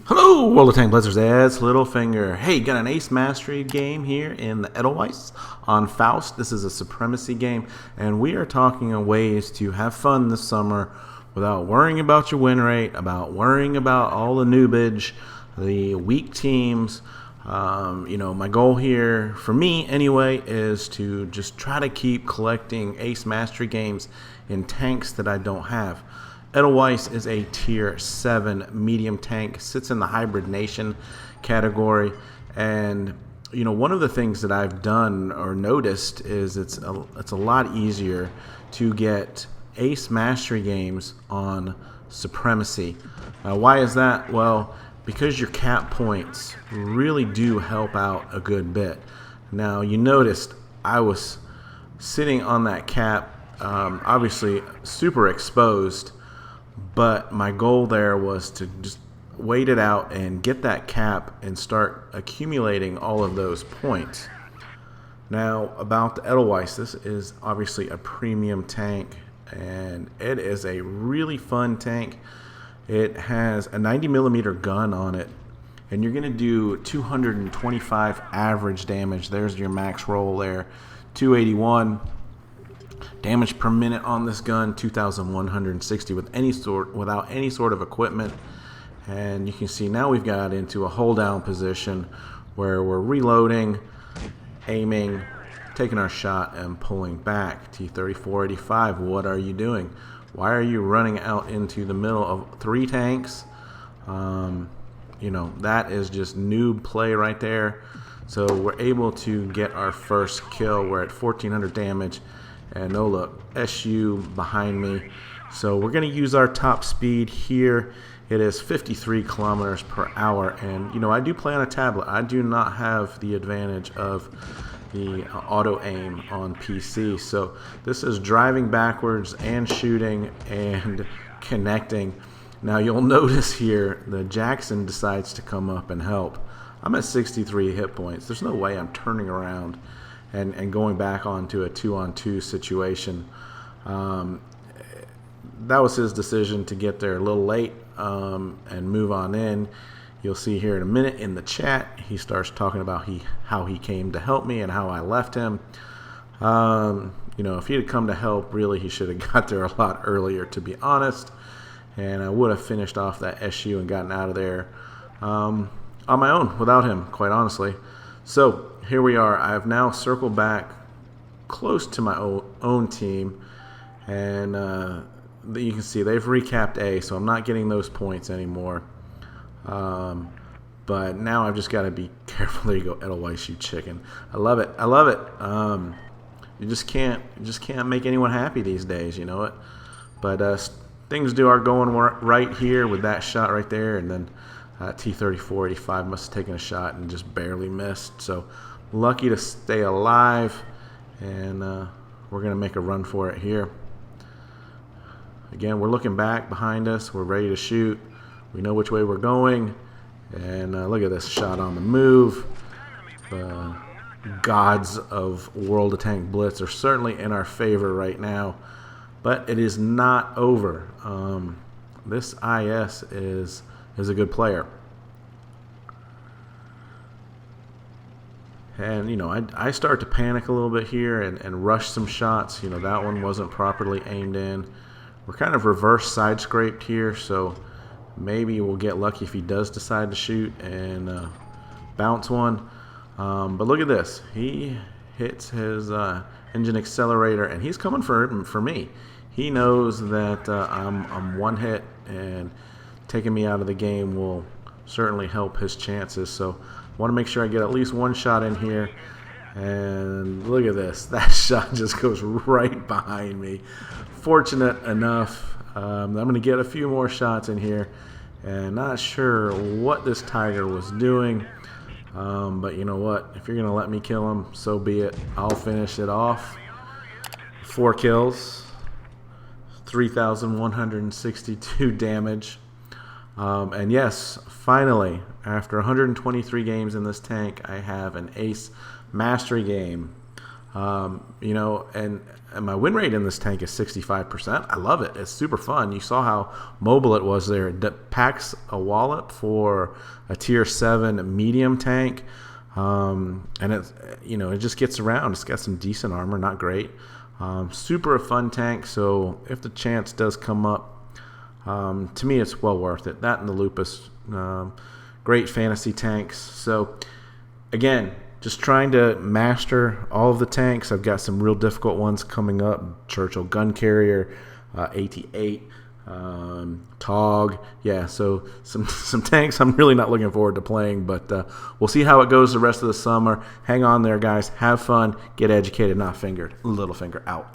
Hello, World of Tank Blitzers, it's Littlefinger. Hey, got an Ace Mastery game here in the Edelweis on Faust. This is a Supremacy game, and we are talking on ways to have fun this summer without worrying about your win rate, about worrying about all the noobage, the weak teams. My goal here, for me anyway, is to just try to keep collecting Ace Mastery games in tanks that I don't have. Edelweis is a tier 7 medium tank, sits in the hybrid nation category, and one of the things that I've done or noticed is it's a lot easier to get Ace Mastery games on Supremacy. Why is that? Well, because your cap points really do help out a good bit. Now, you noticed I was sitting on that cap, obviously super exposed, but my goal there was to just wait it out and get that cap and start accumulating all of those points. Now, about the Edelweis, this is obviously a premium tank, and it is a really fun tank. It has a 90mm gun on it, and you're going to do 225 average damage. There's your max roll there. 281 damage per minute on this gun, 2,160 without any sort of equipment. And you can see now we've got into a hold down position where we're reloading, aiming, taking our shot, and pulling back. T-3485, what are you doing? Why are you running out into the middle of 3 tanks? That is just noob play right there. So we're able to get our first kill. We're at 1,400 damage. And oh look, SU behind me. So we're going to use our top speed here. It is 53 kilometers per hour. And I do play on a tablet. I do not have the advantage of the auto aim on PC. So this is driving backwards and shooting and connecting. Now you'll notice here the Jackson decides to come up and help. I'm at 63 hit points. There's no way I'm turning around and going back onto a 2-on-2 situation. That was his decision to get there a little late and move on in. You'll see here in a minute in the chat, he starts talking about how he came to help me and how I left him. If he had come to help, really he should have got there a lot earlier, to be honest. And I would have finished off that SU and gotten out of there on my own without him, quite honestly. So here we are. I have now circled back close to my own team, and you can see they've recapped A, so I'm not getting those points anymore. But now I've just got to be careful. There you go, Edelweis, you chicken. I love it. I love it. You just can't make anyone happy these days, you know it. But things are going right here with that shot right there, and then T-3485 must have taken a shot and just barely missed. So lucky to stay alive, and we're going to make a run for it here. Again, we're looking back behind us. We're ready to shoot. We know which way we're going. And look at this shot on the move. The gods of World of Tank Blitz are certainly in our favor right now. But it is not over. This IS is a good player. And, I start to panic a little bit here and rush some shots. That one wasn't properly aimed in. We're kind of reverse side scraped here, so maybe we'll get lucky if he does decide to shoot and bounce one. But look at this. He hits his engine accelerator, and he's coming for me. He knows that I'm one hit, and taking me out of the game will certainly help his chances. So I want to make sure I get at least one shot in here. And look at this. That shot just goes right behind me. Fortunate enough, I'm going to get a few more shots in here. And not sure what this Tiger was doing. But you know what? If you're going to let me kill him, so be it. I'll finish it off. 4 kills. 3,162 damage. And yes, finally, after 123 games in this tank, I have an Ace Mastery game. And my win rate in this tank is 65%. I love it. It's super fun. You saw how mobile it was there. It packs a wallop for a tier 7 medium tank. And it just gets around. It's got some decent armor, not great. Super a fun tank. So if the chance does come up, to me it's well worth it. That and the Lupus, great fantasy tanks. So again, just trying to master all of the tanks. I've got some real difficult ones coming up. Churchill Gun Carrier, AT-8, Tog. Yeah, so some tanks I'm really not looking forward to playing, but we'll see how it goes the rest of the summer. Hang on there, guys. Have fun. Get educated, not fingered. Littlefinger out.